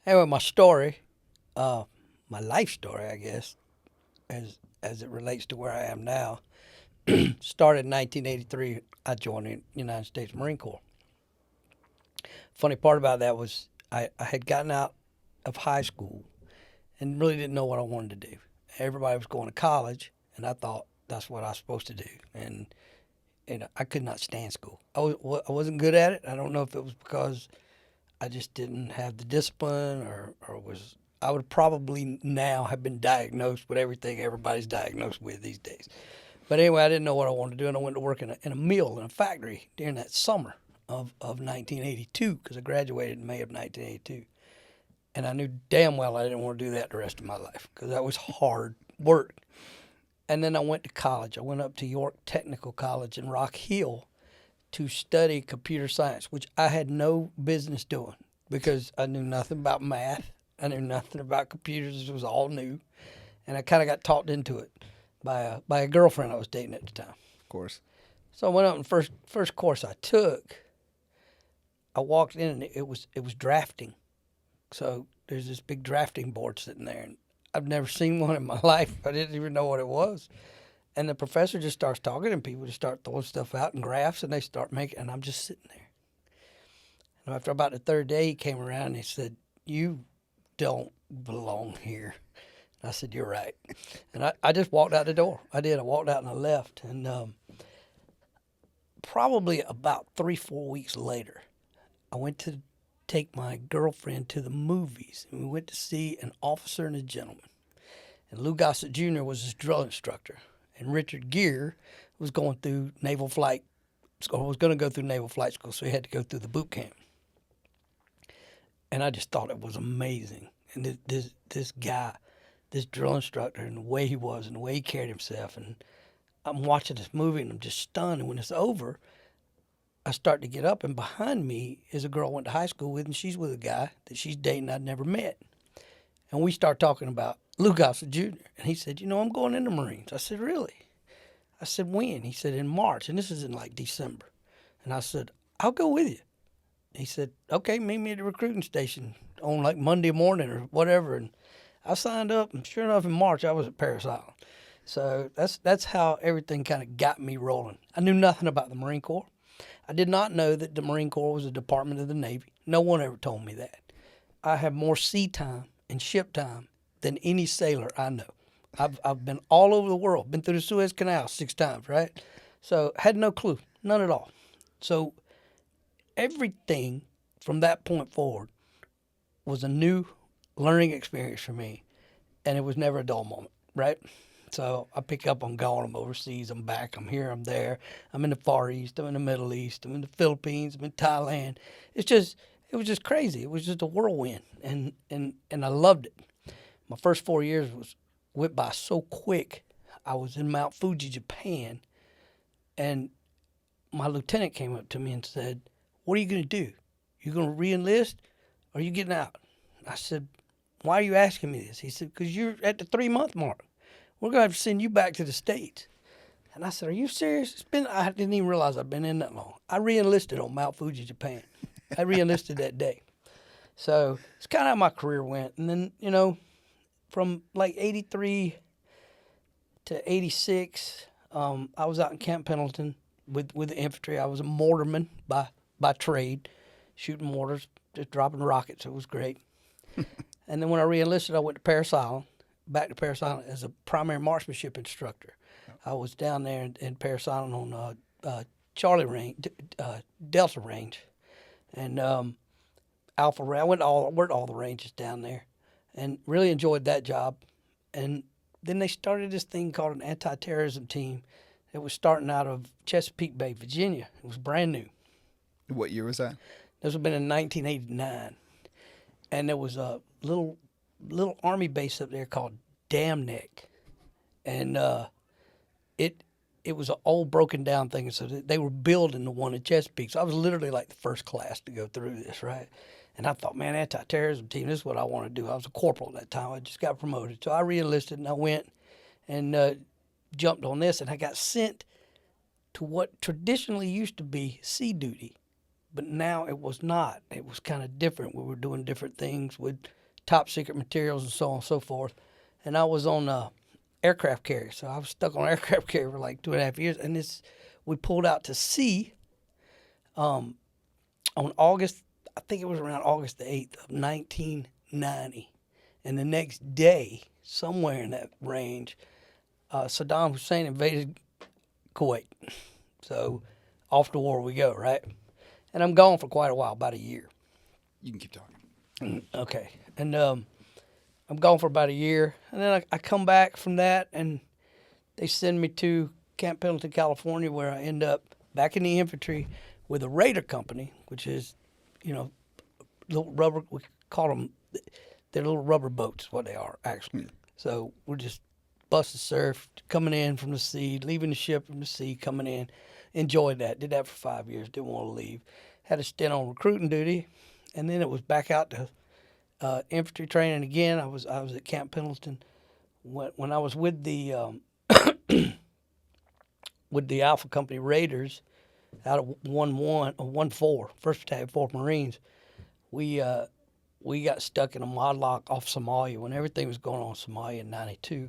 Anyway, my story, my life story, I guess, as it relates to where I am now, started in 1983. I joined the United States Marine Corps. Funny part about that was I had gotten out of high school and really didn't know what I wanted to do. Everybody was going to college, and I thought that's what I was supposed to do. And I could not stand school. I wasn't good at it. I don't know if it was because I just didn't have the discipline, or was I would probably now have been diagnosed with everything everybody's diagnosed with these days. But anyway, I didn't know what I wanted to do, and I went to work in a mill in a factory during that summer of 1982 because I graduated in May of 1982. And I knew damn well I didn't want to do that the rest of my life because that was hard work. And then I went to college. I went up to York Technical College in Rock Hill to study computer science, which I had no business doing because I knew nothing about math. I knew nothing about computers. It was all new. And I kind of got talked into it by a girlfriend I was dating at the time. Of course. So I went up and first course I took, I walked in and it was drafting. So there's this big drafting board sitting there, and I've never seen one in my life. I didn't even know what it was. And the professor just starts talking, and people just start throwing stuff out in graphs, and they start making, and I'm just sitting there. And after about the third day, he came around and he said, "You don't belong here." And I said, "You're right." And I just walked out the door. I did. I walked out and I left. And probably about 3-4 weeks later, I went to take my girlfriend to the movies, and we went to see An Officer and a Gentleman. And Lou Gossett Jr. was his drill instructor, and Richard Gere was going through naval flight, or was going to go through naval flight school, so he had to go through the boot camp. And I just thought it was amazing. And this guy, this drill instructor, and the way he was, and the way he carried himself, and I'm watching this movie, and I'm just stunned. And when it's over, I start to get up, and behind me is a girl I went to high school with, and she's with a guy that she's dating I'd never met. And we start talking about Lou Gossett Jr. And he said, I'm going in the Marines. I said, really? I said, when? He said, in March. And this is in like December. And I said, I'll go with you. He said, okay, meet me at the recruiting station on like Monday morning or whatever. And I signed up, and sure enough, in March, I was at Parris Island. So that's how everything kind of got me rolling. I knew nothing about the Marine Corps. I did not know that the Marine Corps was a department of the Navy. No one ever told me that. I have more sea time and ship time than any sailor I know. I've been all over the world, been through the Suez Canal 6 times, right? So had no clue, none at all. So everything from that point forward was a new learning experience for me, and it was never a dull moment, right? So I pick up on going. I'm overseas. I'm back. I'm here. I'm there. I'm in the Far East. I'm in the Middle East. I'm in the Philippines. I'm in Thailand. It was just crazy. It was just a whirlwind, and I loved it. My first 4 years went by so quick. I was in Mount Fuji, Japan, and my lieutenant came up to me and said, "What are you going to do? You going to re-enlist, or are you getting out?" I said, "Why are you asking me this?" He said, "Because you're at the 3-month mark. We're going to have to send you back to the States." And I said, "Are you serious?" I didn't even realize I'd been in that long. I re-enlisted on Mount Fuji, Japan. I re-enlisted that day. So it's kind of how my career went. And then, from like 83 to 86, I was out in Camp Pendleton with the infantry. I was a mortarman by trade, shooting mortars, just dropping rockets. It was great. And then when I re-enlisted, I went to Parris Island, back to Parris Island as a primary marksmanship instructor. I was down there in Parris Island on Charlie Range, Delta Range, and Alpha Range. I worked all the ranges down there, and really enjoyed that job. And then they started this thing called an anti-terrorism team. It was starting out of Chesapeake Bay, Virginia. It was brand new. What year was that? This would have been in 1989, and there was a little army base up there called Dam Neck, and it was an old broken down thing. So they were building the one in Chesapeake. So I was literally like the first class to go through this, right? And I thought, man, anti-terrorism team, this is what I want to do. I was a corporal at that time. I just got promoted. So I re-enlisted, and I went and jumped on this, and I got sent to what traditionally used to be sea duty. but now it was not. It was kind of different. We were doing different things with top secret materials and so on and so forth. And I was on a aircraft carrier, so I was stuck on an aircraft carrier for like 2.5 years. And we pulled out to sea on August, I think it was around August the 8th of 1990. And the next day, somewhere in that range, Saddam Hussein invaded Kuwait. So off to war we go, right? And I'm gone for quite a while, about a year. You can keep talking. Okay. And I'm gone for about a year. And then I come back from that, and they send me to Camp Pendleton, California, where I end up back in the infantry with a raider company, which is, little rubber, we call them, they're little rubber boats, what they are, actually. So we're just busting surf, coming in from the sea, leaving the ship from the sea, coming in. Enjoyed that. Did that for 5 years. Didn't want to leave. Had a stint on recruiting duty, and then it was back out to infantry training again. I was at Camp Pendleton when I was with the with the Alpha Company Raiders out of 1-4, First Battalion, 4th Marines. We got stuck in a mod lock off Somalia when everything was going on in Somalia in '92,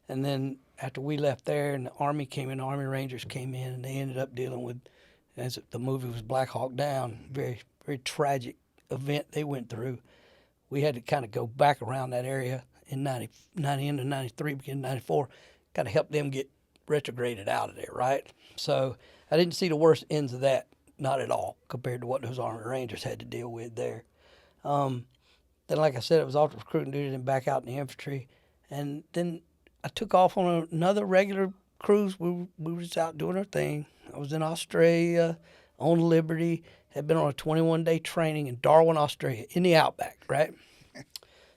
and then after we left there and the Army came in, the Army Rangers came in, and they ended up dealing with, as the movie was Black Hawk Down, very, very tragic event they went through. We had to kind of go back around that area in 90 into 93, beginning 94, kind of help them get retrograded out of there, right? So I didn't see the worst ends of that, not at all, compared to what those Army Rangers had to deal with there. Then, like I said, it was off to recruiting duty and back out in the infantry. And then I took off on another regular cruise. We were just out doing our thing. I was in Australia, on Liberty, had been on a 21-day training in Darwin, Australia, in the outback, right?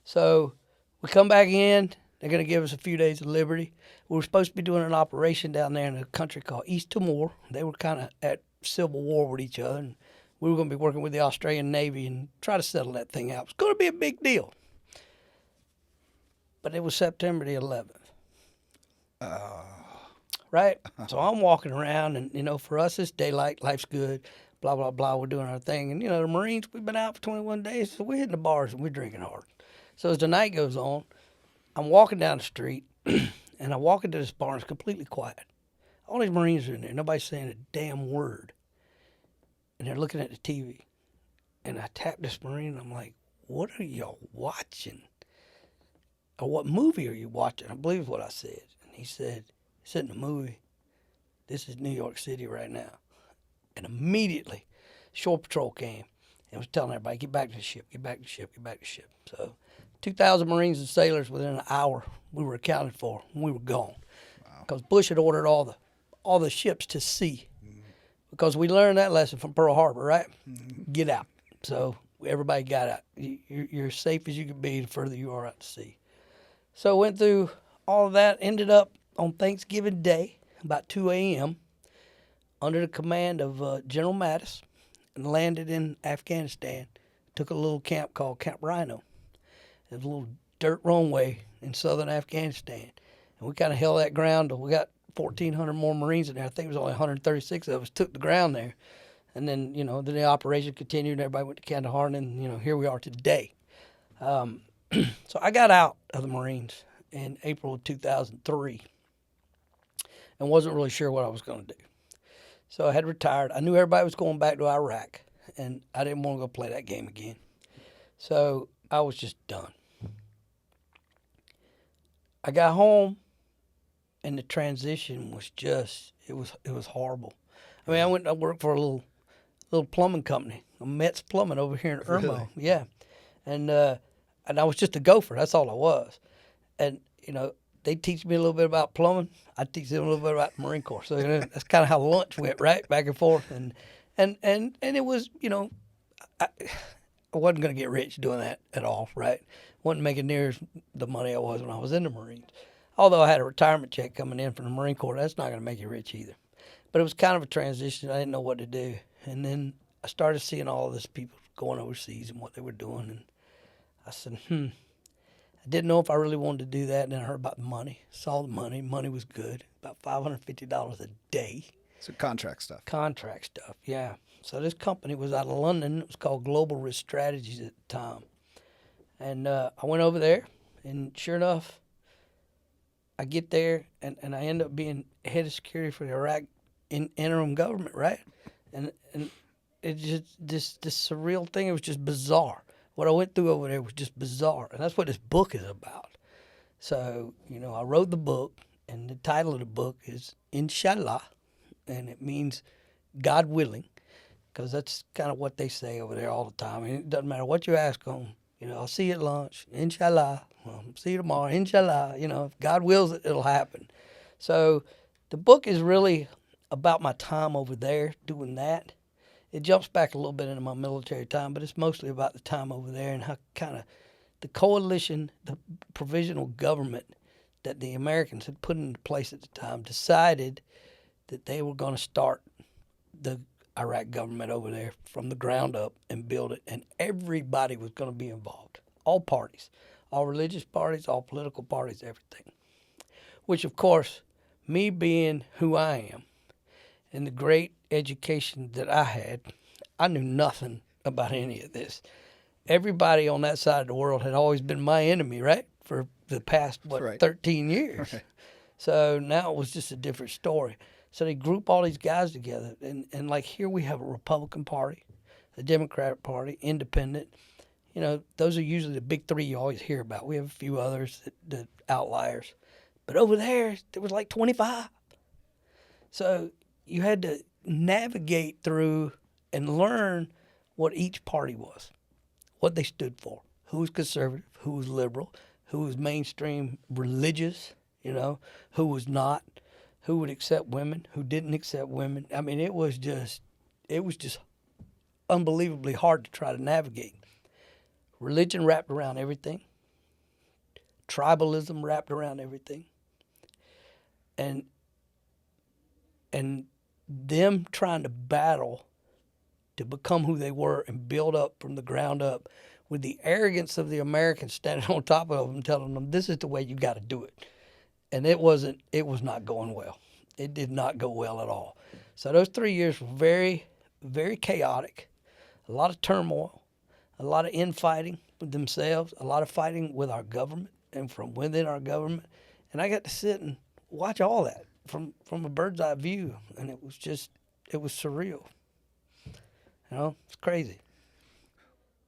So we come back in. They're going to give us a few days of liberty. We were supposed to be doing an operation down there in a country called East Timor. They were kind of at civil war with each other, and we were going to be working with the Australian Navy and try to settle that thing out. It was going to be a big deal. But it was September the 11th. Right? So I'm walking around, and, for us, it's daylight, life's good, blah, blah, blah. We're doing our thing. And, the Marines, we've been out for 21 days, so we're hitting the bars and we're drinking hard. So as the night goes on, I'm walking down the street, and I walk into this bar, and it's completely quiet. All these Marines are in there. Nobody's saying a damn word. And they're looking at the TV. And I tap this Marine, and I'm like, what are y'all watching? Or what movie are you watching? I believe is what I said. And he said, it's in the movie. This is New York City right now. And immediately, Shore Patrol came and was telling everybody, get back to the ship, get back to the ship, get back to the ship. So 2,000 Marines and sailors within an hour we were accounted for, and we were gone. Because Bush had ordered all the ships to sea. Because we learned that lesson from Pearl Harbor, right? Get out. So everybody got out. You're as safe as you can be the further you are out to sea. So went through all of that, ended up on Thanksgiving Day, about 2 a.m., under the command of General Mattis, and landed in Afghanistan. Took a little camp called Camp Rhino. It was a little dirt runway in southern Afghanistan. And we kind of held that ground till we got 1,400 more Marines in there. I think it was only 136 of us took the ground there. And then, then the operation continued, and everybody went to Kandahar, and then, here we are today. So I got out of the Marines in April of 2003 and wasn't really sure what I was going to do. So I had retired. I knew everybody was going back to Iraq, and I didn't want to go play that game again. So I was just done. I got home, and the transition was just, it was horrible. I mean, I went to work for a little plumbing company, Metz Plumbing over here in Irmo. Really? Yeah. And I was just a gopher. That's all I was. And, they teach me a little bit about plumbing. I teach them a little bit about the Marine Corps. So that's kind of how lunch went, right? Back and forth. And it was, I wasn't going to get rich doing that at all, right? Wasn't making near the money I was when I was in the Marines. Although I had a retirement check coming in from the Marine Corps, that's not going to make you rich either. But it was kind of a transition. I didn't know what to do. And then I started seeing all of this people going overseas and what they were doing. And I said, I didn't know if I really wanted to do that. And then I heard about the money, saw the money. Money was good, about $550 a day. So contract stuff. Contract stuff, yeah. So this company was out of London. It was called Global Risk Strategies at the time. And I went over there, and sure enough, I get there, and I end up being head of security for the Iraqi Interim Government, right? And it just this surreal thing. It was just bizarre. What I went through over there was just bizarre, and that's what this book is about. So I wrote the book, and the title of the book is Inshalla, and it means God willing, because that's kind of what they say over there all the time. And it doesn't matter what you ask them. I'll see you at lunch, Inshallah. See you tomorrow, Inshallah. If God wills it, it'll happen. So the book is really about my time over there doing that. It jumps back a little bit into my military time, but it's mostly about the time over there and how kind of the coalition, the provisional government that the Americans had put into place at the time decided that they were going to start the Iraq government over there from the ground up and build it, and everybody was going to be involved. All parties, all religious parties, all political parties, everything. Which, of course, me being who I am and the great education that I had, I knew nothing about any of this. Everybody on that side of the world had always been my enemy, right? For the past, Right. 13 years. Right. So now it was just a different story. So they group all these guys together. And like here we have a Republican Party, a Democratic Party, Independent. Those are usually the big three you always hear about. We have a few others, that outliers. But over there was like 25. So you had to navigate through and learn what each party was, what they stood for, who was conservative, who was liberal, who was mainstream religious, who was not, who would accept women, who didn't accept women. I mean, it was just unbelievably hard to try to navigate. Religion wrapped around everything. Tribalism wrapped around everything. And them trying to battle to become who they were and build up from the ground up with the arrogance of the Americans standing on top of them, telling them this is the way you got to do it. And it was not going well. It did not go well at all. So those 3 years were very, very chaotic, a lot of turmoil, a lot of infighting with themselves, a lot of fighting with our government and from within our government. And I got to sit and watch all that from a bird's eye view, and it was surreal. It's crazy.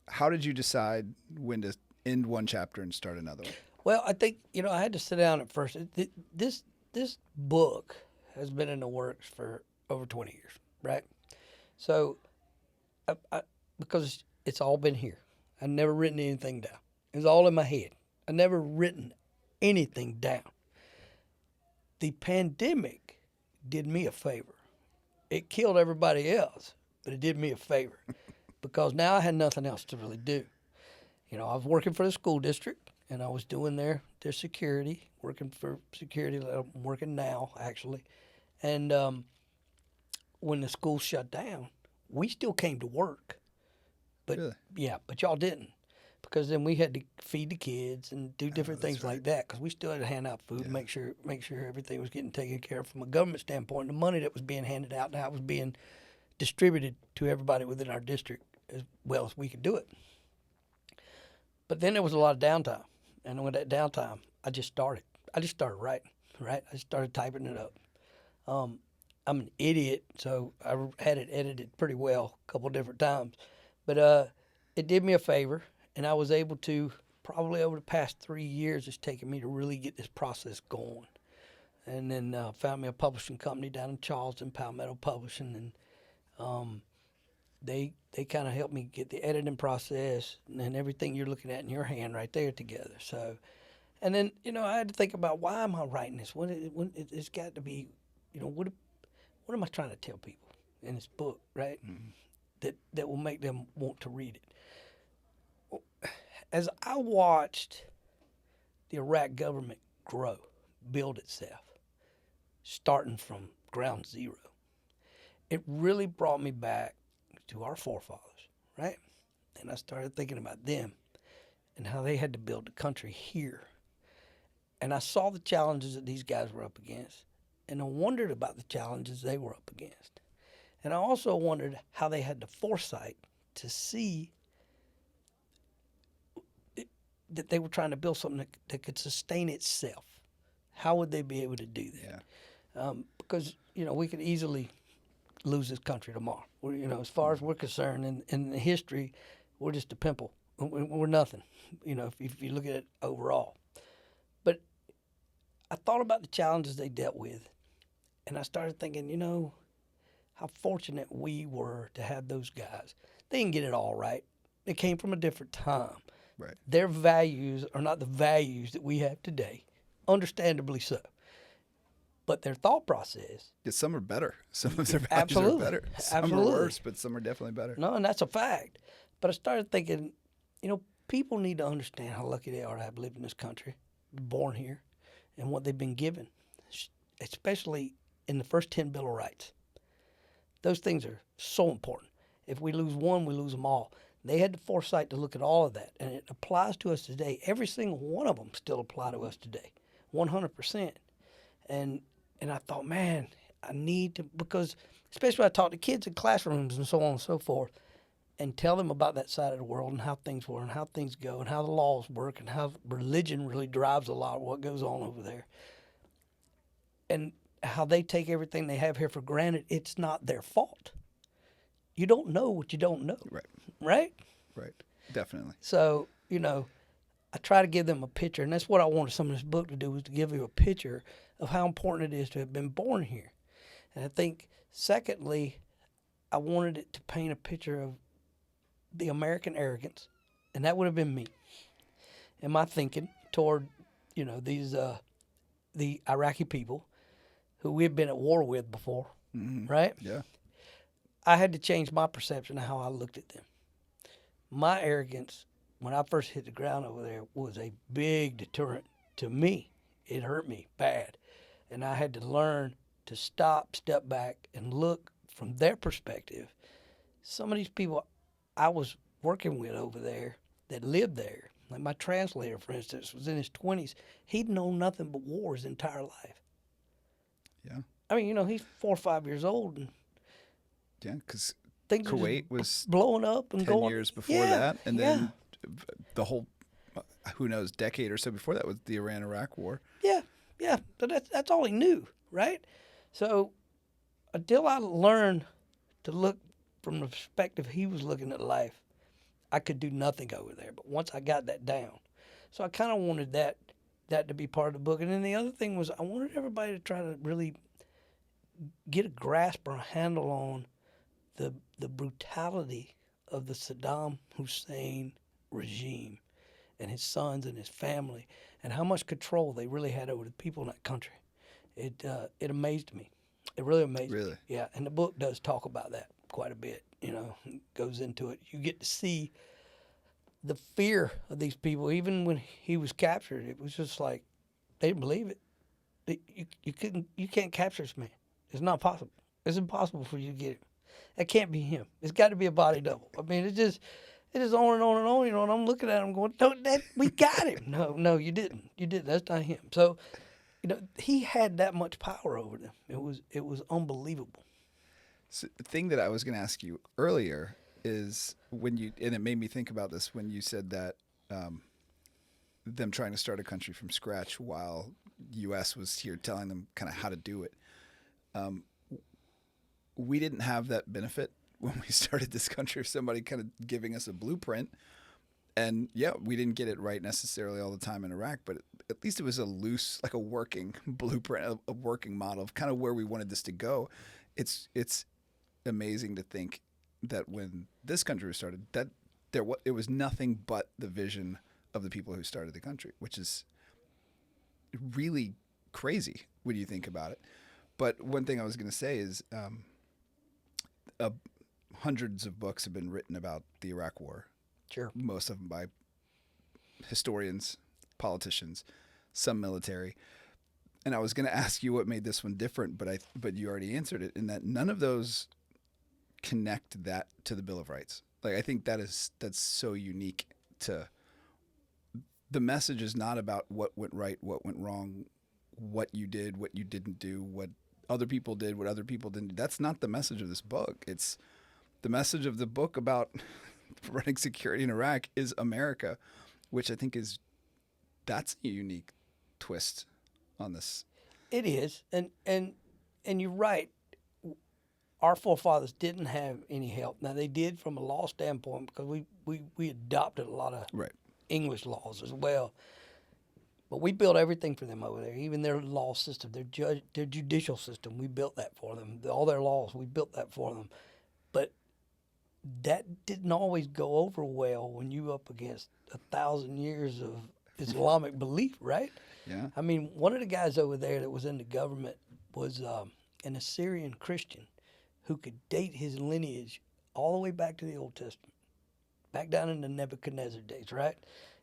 How did you decide when to end one chapter and start another one? Well, I think, I had to sit down at first. This book has been in the works for over 20 years, right? So, because it's all been here. I've never written anything down. It was all in my head. I never written anything down. The pandemic did me a favor. It killed everybody else, but it did me a favor because now I had nothing else to really do. I was working for the school district, and I was doing their security, working for security. I'm working now, actually. And when the school shut down, we still came to work. But Really? Yeah, but y'all didn't. Because then we had to feed the kids and do different things right. like that. Because we still had to hand out food and make sure everything was getting taken care of from a government standpoint. The money that was being handed out now was being distributed to everybody within our district as well as we could do it. But then there was a lot of downtime. And with that downtime, I just started writing, right? I just started typing it up. I'm an idiot, so I had it edited pretty well a couple different times. But it did me a favor, and I was able to, probably over the past 3 years, it's taken me to really get this process going. And then found me a publishing company down in Charleston, Palmetto Publishing, and they kind of helped me get the editing process and everything you're looking at in your hand right there together. So, and then I had to think about, why am I writing this? It's got to be, what am I trying to tell people in this book, right? Mm-hmm. That will make them want to read it. As I watched the Iraq government grow, build itself, starting from ground zero, it really brought me back to our forefathers, right? And I started thinking about them and how they had to build the country here. And I saw the challenges that these guys were up against. And I wondered about the challenges they were up against. And I also wondered how they had the foresight to see that they were trying to build something that could sustain itself. How would they be able to do that? Yeah. Because, we could easily lose this country tomorrow. As far as we're concerned, in the history, we're just a pimple. We're nothing, if you look at it overall. But I thought about the challenges they dealt with, and I started thinking, how fortunate we were to have those guys. They didn't get it all right. They came from a different time. Right. Their values are not the values that we have today, understandably so. But their thought process. Yeah, some are better. Some of their values Absolutely. are better. Some Absolutely. are worse, but some are definitely better. No, and that's a fact. But I started thinking, people need to understand how lucky they are to have lived in this country, born here, and what they've been given, especially in the first 10 Bill of Rights. Those things are so important. If we lose one, we lose them all. They had the foresight to look at all of that, and it applies to us today. Every single one of them still apply to us today, 100%. And I thought, man, I need to, because especially when I talk to kids in classrooms and so on and so forth, and tell them about that side of the world and how things were and how things go and how the laws work and how religion really drives a lot of what goes on over there. And how they take everything they have here for granted. It's not their fault. You don't know what you don't know. Right. Right? Right. Definitely. So, I try to give them a picture, and that's what I wanted some of this book to do, was to give you a picture of how important it is to have been born here. And I think, secondly, I wanted it to paint a picture of the American arrogance, and that would have been me, and my thinking toward, these the Iraqi people who we've been at war with before, right? Yeah. I had to change my perception of how I looked at them. My arrogance, when I first hit the ground over there, was a big deterrent to me. It hurt me bad. And I had to learn to stop, step back, and look from their perspective. Some of these people I was working with over there that lived there, like my translator, for instance, was in his 20s. He'd known nothing but war his entire life. Yeah. I mean, he's 4 or 5 years old, and Yeah, because things are Kuwait just was blowing up and 10 going. years before Yeah, that. And then yeah. the whole, who knows, decade or so before that was the Iran-Iraq war. Yeah, but that's all he knew, right? So until I learned to look from the perspective he was looking at life, I could do nothing over there. But once I got that down, so I kind of wanted that to be part of the book. And then the other thing was I wanted everybody to try to really get a grasp or a handle on the brutality of the Saddam Hussein regime and his sons and his family, and how much control they really had over the people in that country. It amazed me. It really amazed me. Really? Yeah, and the book does talk about that quite a bit. It goes into it. You get to see the fear of these people. Even when he was captured, it was just like they didn't believe it. You can't capture this man. It's not possible. It's impossible for you to get him. That can't be him. It's got to be a body double. I mean, it just on and on and on, and I'm looking at him going, no, we got him. No, you didn't. You didn't. That's not him. So, he had that much power over them. It was unbelievable. So the thing that I was going to ask you earlier is and it made me think about this when you said that them trying to start a country from scratch while U.S. was here telling them kind of how to do it. We didn't have that benefit when we started this country of somebody kind of giving us a blueprint. And yeah, we didn't get it right necessarily all the time in Iraq, but at least it was a loose, like a working blueprint, a working model of kind of where we wanted this to go. It's amazing to think that when this country was started, that it was nothing but the vision of the people who started the country, which is really crazy when you think about it. But one thing I was going to say is hundreds of books have been written about the Iraq War. Sure. Most of them by historians, politicians, some military. And I was going to ask you what made this one different, but you already answered it, in that none of those connect that to the Bill of Rights. Like, I think that's so unique to the message is not about what went right, what went wrong, what you did, what you didn't do, what other people did, what other people didn't do. That's not the message of this book. It's the message of the book about running security in Iraq is America, which I think that's a unique twist on this. It is, and you're right. Our forefathers didn't have any help. Now they did from a law standpoint because we adopted a lot of Right. English laws as well. But we built everything for them over there, even their law system, their judicial system. We built that for them. All their laws, we built that for them. But that didn't always go over well when you up against 1,000 years of Islamic belief, right? Yeah. I mean, one of the guys over there that was in the government was an Assyrian Christian who could date his lineage all the way back to the Old Testament, back down in the Nebuchadnezzar days, right?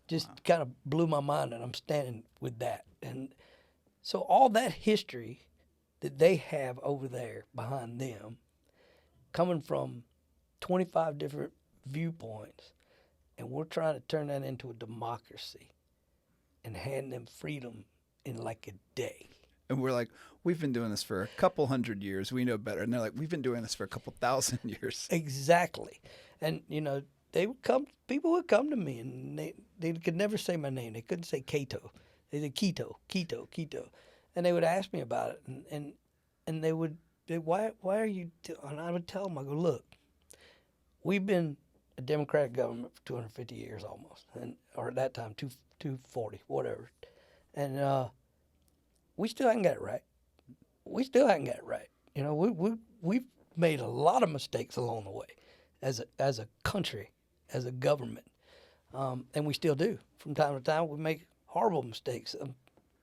Just kind of blew my mind, and I'm standing with that. And so all that history that they have over there behind them, coming from 25 different viewpoints, and we're trying to turn that into a democracy and hand them freedom in like a day. And we're like, we've been doing this for a couple hundred years. We know better. And they're like, we've been doing this for a couple thousand years. Exactly. And, you know, people would come to me, and they could never say my name. They couldn't say Cato. They said Quito. And they would ask me about it. And they would, why are you, and I would tell them, I go, look, we've been a democratic government for 250 years almost, or at that time, 240, whatever. And we still haven't got it right. You know, we've made a lot of mistakes along the way as a country, as a government, and we still do. From time to time, we make horrible mistakes.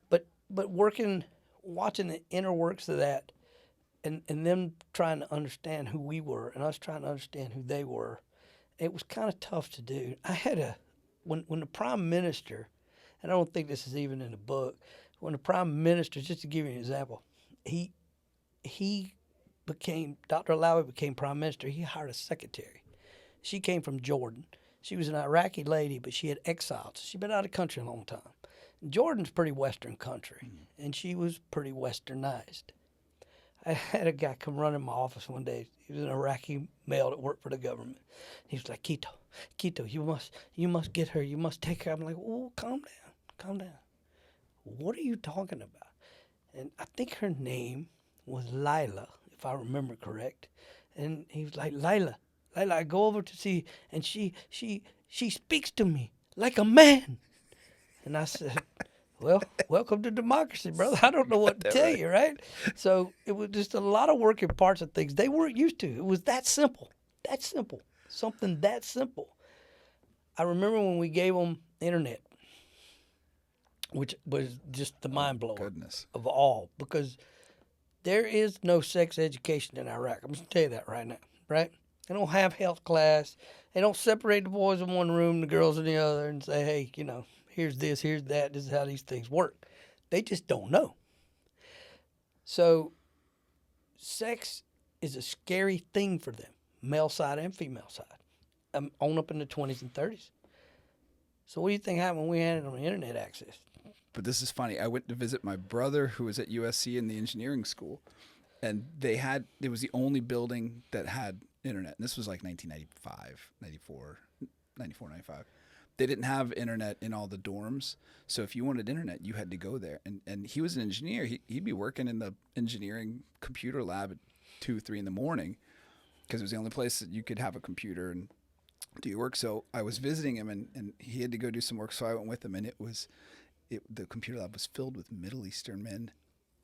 But watching the inner works of that, and them trying to understand who we were, and us trying to understand who they were, it was kind of tough to do. I had when the prime minister, and I don't think this is even in the book, when the prime minister, just to give you an example, Dr. Alawi became prime minister. He hired a secretary. She came from Jordan. She was an Iraqi lady, but she had exiled. She'd been out of the country a long time. Jordan's a pretty Western country, and she was pretty Westernized. I had a guy come run in my office one day. He was an Iraqi male that worked for the government. He was like, Quito, you must get her. You must take her. I'm like, oh, calm down. What are you talking about? And I think her name was Lila, if I remember correct. And he was like, Lila, I go over to see, and she speaks to me like a man. And I said, well, welcome to democracy, brother. I don't know what to tell you, right? So it was just a lot of working parts of things they weren't used to. It was that simple, something that simple. I remember when we gave them internet, which was just the mind blower of all, because there is no sex education in Iraq. I'm going to tell you that right now, right? They don't have health class. They don't separate the boys in one room, the girls in the other, and say, hey, you know, here's this, here's that, this is how these things work. They just don't know. So sex is a scary thing for them, male side and female side, on up in the 20s and 30s. So what do you think happened when we handed them internet access? But this is funny. I went to visit my brother who was at USC in the engineering school, and it was the only building that had internet. And this was like 1995, 94, 95. They didn't have internet in all the dorms. So if you wanted internet, you had to go there. And he was an engineer. He'd be working in the engineering computer lab at 2, 3 in the morning because it was the only place that you could have a computer and do your work. So I was visiting him, and he had to go do some work. So I went with him, and the computer lab was filled with Middle Eastern men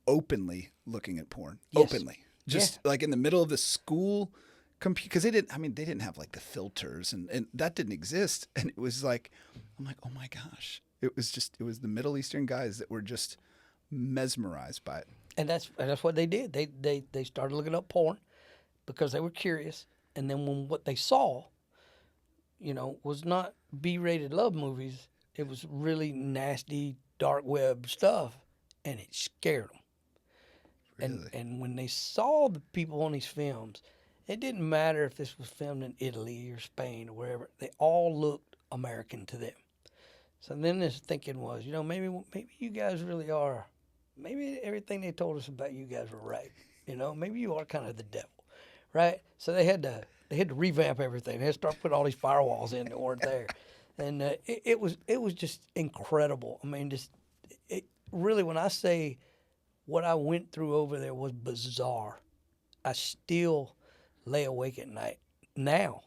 openly looking at porn. Yes. Openly. Just like in the middle of the school because they didn't have like the filters and that didn't exist. And it was like, I'm like, oh my gosh. It was the Middle Eastern guys that were just mesmerized by it. And that's what they did. They started looking up porn because they were curious. And then when what they saw, you know, was not B-rated love movies, it was really nasty dark web stuff, and it scared them. Really? And when they saw the people on these films, it didn't matter if this was filmed in Italy or Spain or wherever. They all looked American to them. So then this thinking was, you know, maybe you guys really are maybe everything they told us about you guys were right. Maybe you are kind of the devil, right? So they had to revamp everything. They had to start putting all these firewalls in that weren't there, and it was just incredible. I mean, just really, when I say what I went through over there was bizarre, I still lay awake at night now,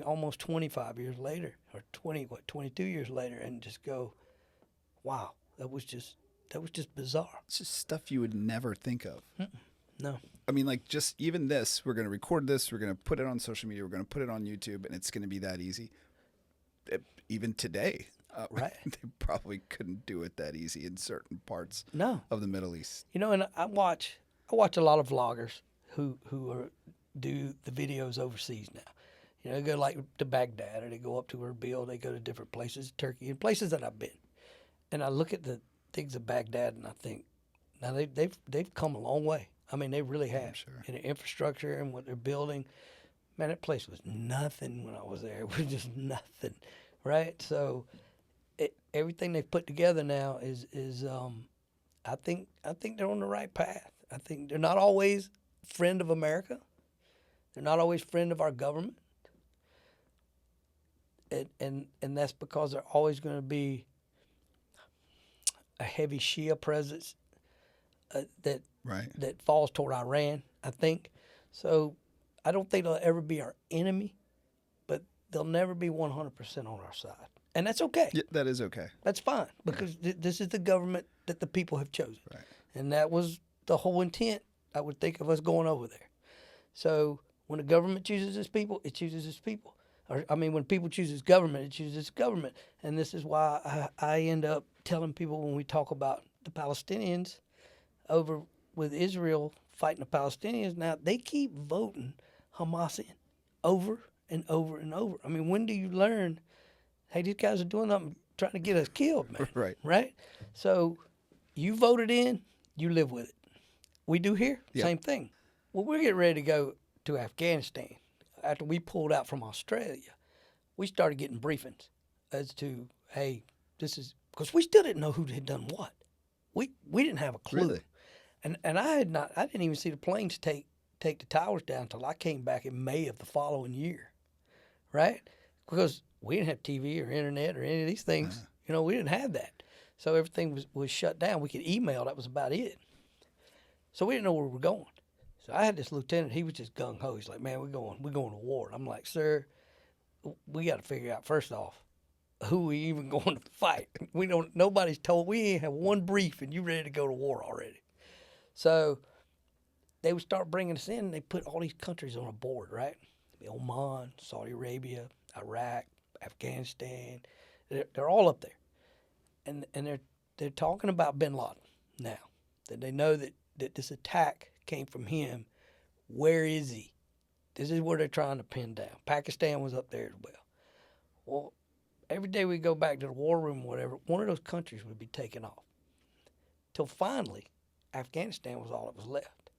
almost 25 years later, or 22 years later, and just go, wow, that was just bizarre. It's just stuff you would never think of. No. I mean, like, just even this, we're going to record this, we're going to put it on social media, we're going to put it on YouTube, and it's going to be that easy. Even today, Right. they probably couldn't do it that easy in certain parts No. of the Middle East. And I watch a lot of vloggers who do the videos overseas now. They go like to Baghdad, or they go up to Erbil, they go to different places, Turkey, and places that I've been. And I look at the things of Baghdad, and I think, now they've come a long way. I mean, they really have. Sure. In the infrastructure and what they're building. Man, that place was nothing when I was there. It was just nothing, right? So everything they've put together now is I think they're on the right path. I think they're not always friend of America. They're not always friend of our government. And that's because they're always going to be a heavy Shia presence that falls toward Iran, I think. So I don't think they'll ever be our enemy, but they'll never be 100% on our side. And that's okay. Yeah, that is okay. That's fine, because this is the government that the people have chosen. Right. And that was the whole intent, I would think, of us going over there. So when the government chooses its people, it chooses its people. When people choose its government, it chooses its government. And this is why I end up telling people when we talk about the Palestinians over with Israel fighting the Palestinians, now they keep voting Hamas in over and over and over. I mean, when do you learn, hey, these guys are doing something trying to get us killed, man? Right. Right? So you voted in, you live with it. We do here, same thing. Well, we're getting ready to go to Afghanistan. After we pulled out from Australia, we started getting briefings as to, hey, this is, because we still didn't know who had done what. We didn't have a clue. Really? And I didn't even see the planes take the towers down until I came back in May of the following year, right? Because we didn't have TV or internet or any of these things. We didn't have that. So everything was shut down. We could email. That was about it. So we didn't know where we were going. So I had this lieutenant. He was just gung-ho. He's like, man, we're going to war. I'm like, sir, we got to figure out, first off, who we even going to fight. Nobody's told. We ain't have one brief, and you ready to go to war already. So they would start bringing us in, and they put all these countries on a board, right? Oman, Saudi Arabia, Iraq, Afghanistan. They're all up there. And they're talking about bin Laden now. That they know that this attack came from him. Where is he? This is where they're trying to pin down. Pakistan was up there as well. Well, every day we go back to the war room or whatever, one of those countries would be taken off. Till finally, Afghanistan was all that was left.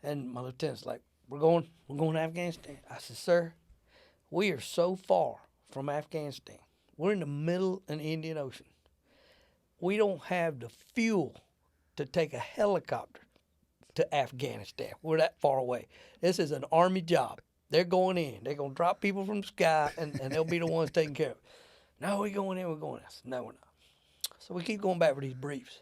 And my lieutenant's like, we're going to Afghanistan. I said, sir, we are so far from Afghanistan. We're in the middle of the Indian Ocean. We don't have the fuel to take a helicopter to Afghanistan. We're that far away. This is an Army job. They're going in. They're going to drop people from the sky, and they'll be the ones taking care of it. No, we're going in. I said, no, we're not. So we keep going back for these briefs.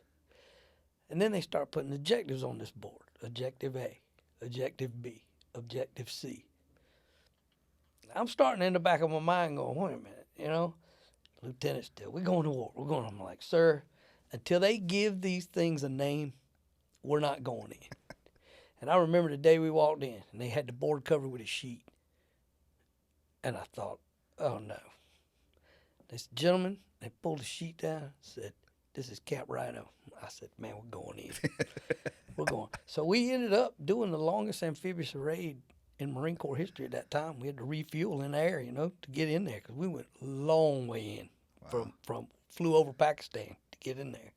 And then they start putting objectives on this board. Objective A, Objective B, Objective C. I'm starting in the back of my mind going, wait a minute, Lieutenant still, we're going to war. I'm like, sir, until they give these things a name, we're not going in. And I remember the day we walked in, and they had the board covered with a sheet. And I thought, oh, no. They said, gentlemen, they pulled the sheet down, said, this is Cap Rhino. I said, man, we're going in. We're going. So we ended up doing the longest amphibious raid in Marine Corps history at that time. We had to refuel in the air, to get in there, because we went a long way in. Wow. Flew over Pakistan to get in there.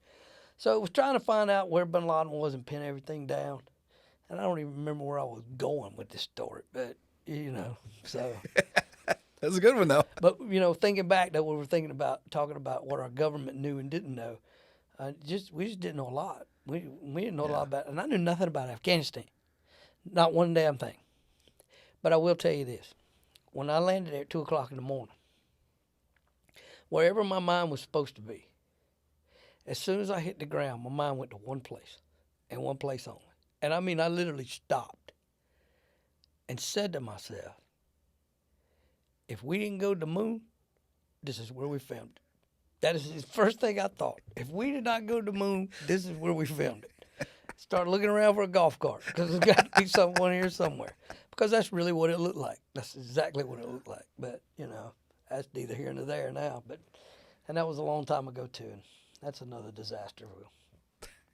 So it was trying to find out where bin Laden was and pin everything down. And I don't even remember where I was going with this story, but, so. That's a good one, though. But, thinking back to what we're talking about what our government knew and didn't know, we just didn't know a lot. We didn't know a lot about it. And I knew nothing about Afghanistan. Not one damn thing. But I will tell you this. When I landed there at 2 o'clock in the morning, wherever my mind was supposed to be, as soon as I hit the ground, my mind went to one place and one place only. And I mean, I literally stopped and said to myself, if we didn't go to the moon, this is where we filmed it. That is the first thing I thought. If we did not go to the moon, this is where we filmed it. Start looking around for a golf cart because there's got to be someone here somewhere. Because that's really what it looked like. That's exactly what it looked like. But, you know, that's neither here nor there now. And that was a long time ago, too. And that's another disaster we'll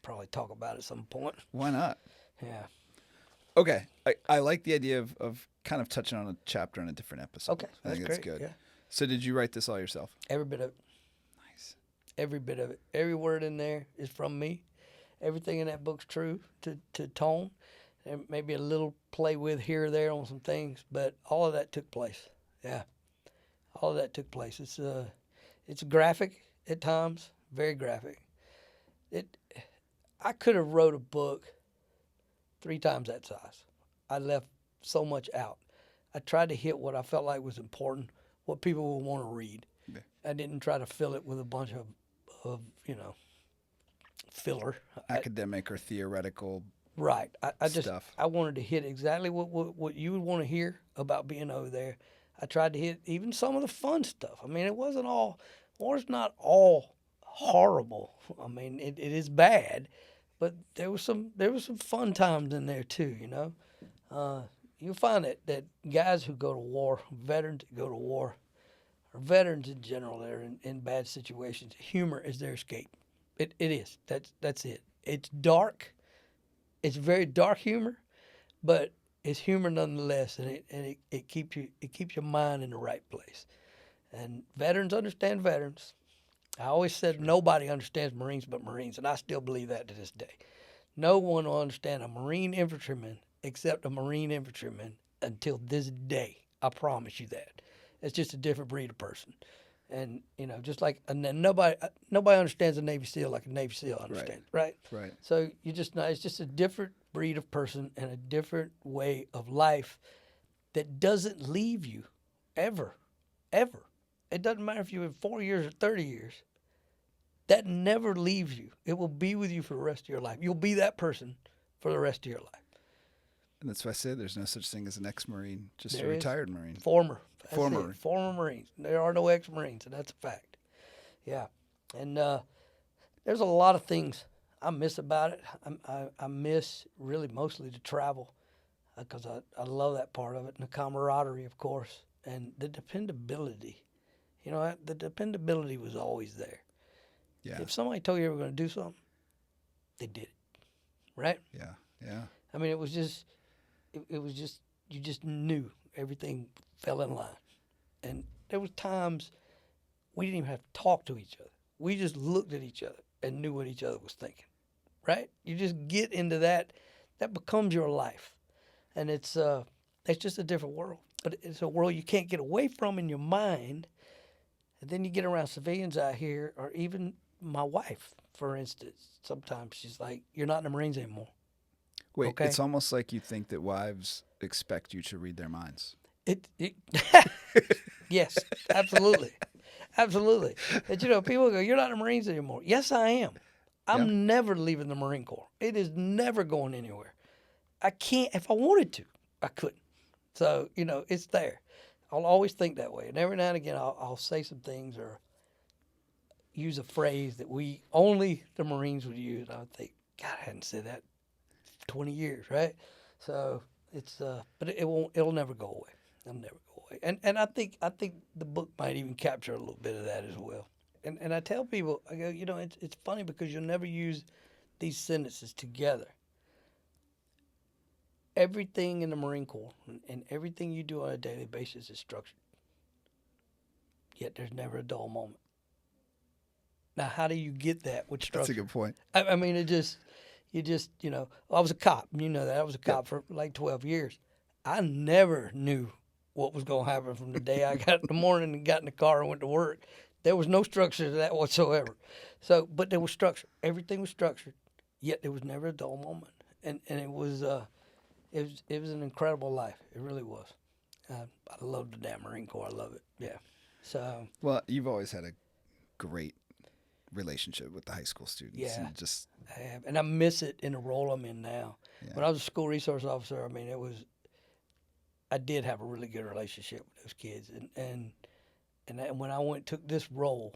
probably talk about at some point. Why not? Yeah. Okay. I like the idea of kind of touching on a chapter in a different episode. Okay. I think that's that's good. Yeah. So did you write this all yourself? Every bit of it. Nice. Every bit of it. Every word in there is from me. Everything in that book's true to tone. And maybe a little play with here or there on some things, but all of that took place. Yeah. All of that took place. It's graphic at times, very graphic. I could have wrote a book 3 times that size. I left so much out. I tried to hit what I felt like was important, what people would want to read. Yeah. I didn't try to fill it with a bunch of filler. Academic or theoretical Right. I just stuff. I wanted to hit exactly what you would want to hear about being over there. I tried to hit even some of the fun stuff. I mean, it wasn't all war's not all horrible. I mean, it is bad, but there was some fun times in there too. You know, you'll find that guys who go to war, veterans that go to war, or veterans in general that are in bad situations, humor is their escape. It is. That's it. It's dark. It's very dark humor, but it's humor nonetheless, and it keeps your mind in the right place. And veterans understand veterans. I always said nobody understands Marines but Marines, and I still believe that to this day. No one will understand a Marine infantryman except a Marine infantryman until this day. I promise you that. It's just a different breed of person. And, you know, just like, and then nobody understands a Navy SEAL like a Navy SEAL understands, right? Right. So you just know it's just a different breed of person and a different way of life that doesn't leave you ever, ever. It doesn't matter if you're in 4 years or 30 years. That never leaves you. It will be with you for the rest of your life. You'll be that person for the rest of your life. And that's why I said there's no such thing as an ex-Marine, just There a is. retired Marine. Former Marines. There are no ex-Marines, and that's a fact. Yeah, and there's a lot of things I miss about it. I miss really mostly the travel because I love that part of it, and the camaraderie, of course, and the dependability. You know, the dependability was always there. Yeah. If somebody told you they were going to do something, they did it, right? Yeah. Yeah. I mean, it was just you just knew everything fell in line. And there was times we didn't even have to talk to each other. We just looked at each other and knew what each other was thinking, right? You just get into that. That becomes your life. And it's just a different world. But it's a world you can't get away from in your mind. And then you get around civilians out here, or even my wife, for instance. Sometimes she's like, you're not in the Marines anymore. Wait, Okay. It's almost like you think that wives expect you to read their minds. Yes, absolutely. Absolutely. And, you know, people go, you're not in the Marines anymore. Yes, I am. I'm never leaving the Marine Corps. It is never going anywhere. I can't, if I wanted to, I couldn't. So, you know, it's there. I'll always think that way. And every now and again, I'll say some things or use a phrase that only the Marines would use. And I would think, God, I hadn't said that 20 years, right? So it's, but it'll never go away. It'll never go away. And I think the book might even capture a little bit of that as well. And I tell people, I go, you know, it's funny because you'll never use these sentences together. Everything in the Marine Corps and everything you do on a daily basis is structured. Yet there's never a dull moment. Now, how do you get that with structure? That's a good point. I mean, you know, I was a cop. You know that. I was a cop for like 12 years. I never knew what was going to happen from the day I got in the morning and got in the car and went to work. There was no structure to that whatsoever. So, but there was structure. Everything was structured. yet there was never a dull moment. And it was an incredible life. It really was. I love the damn Marine Corps. I love it. Yeah. So Well, you've always had a great relationship with the high school students. Yeah. And just I have, and I miss it in the role I'm in now. Yeah. When I was a school resource officer, I mean, I did have a really good relationship with those kids, and when I took this role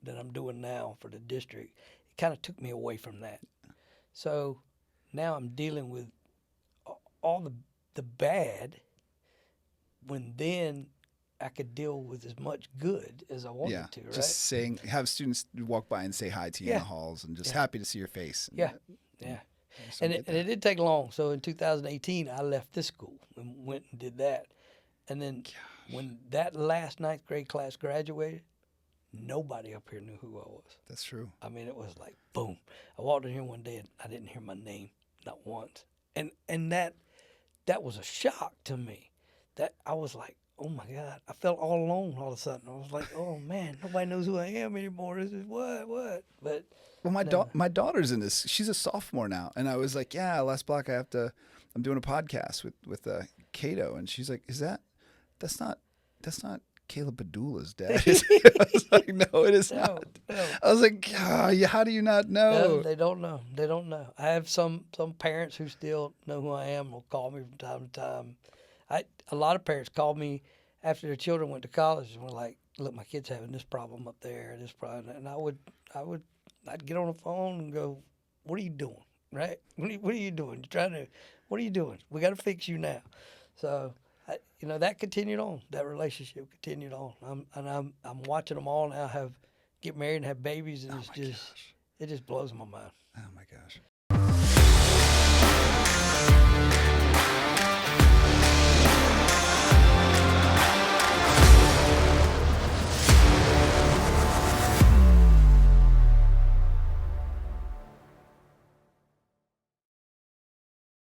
that I'm doing now for the district, it kind of took me away from that. So now I'm dealing with all the bad, when then I could deal with as much good as I wanted to, right? Just have students walk by and say hi to you in the halls, and just happy to see your face. Yeah. And it didn't take long. So in 2018, I left this school and went and did that. And then when that last ninth grade class graduated, nobody up here knew who I was. That's true. I mean, it was like, boom. I walked in here one day and I didn't hear my name, not once. And that was a shock to me. That I was like, oh my God, I felt all alone all of a sudden. I was like, oh man, nobody knows who I am anymore. This is what? But well, my daughter's in this. She's a sophomore now, and I was like, yeah, last block I'm doing a podcast with Cato, and she's like, that's not Caleb Badula's dad. I was like, no, it is not. No. I was like, how do you not know? No, they don't know. They don't know. I have some parents who still know who I am, will call me from time to time. A lot of parents called me after their children went to college and were like, look, my kid's having this problem up there, this problem. And I'd get on the phone and go, what are you doing? Right? What are you doing? What are you doing? We got to fix you now. So, that continued on. That relationship continued on. I'm watching them all now get married and have babies, and it just blows my mind. Oh my gosh.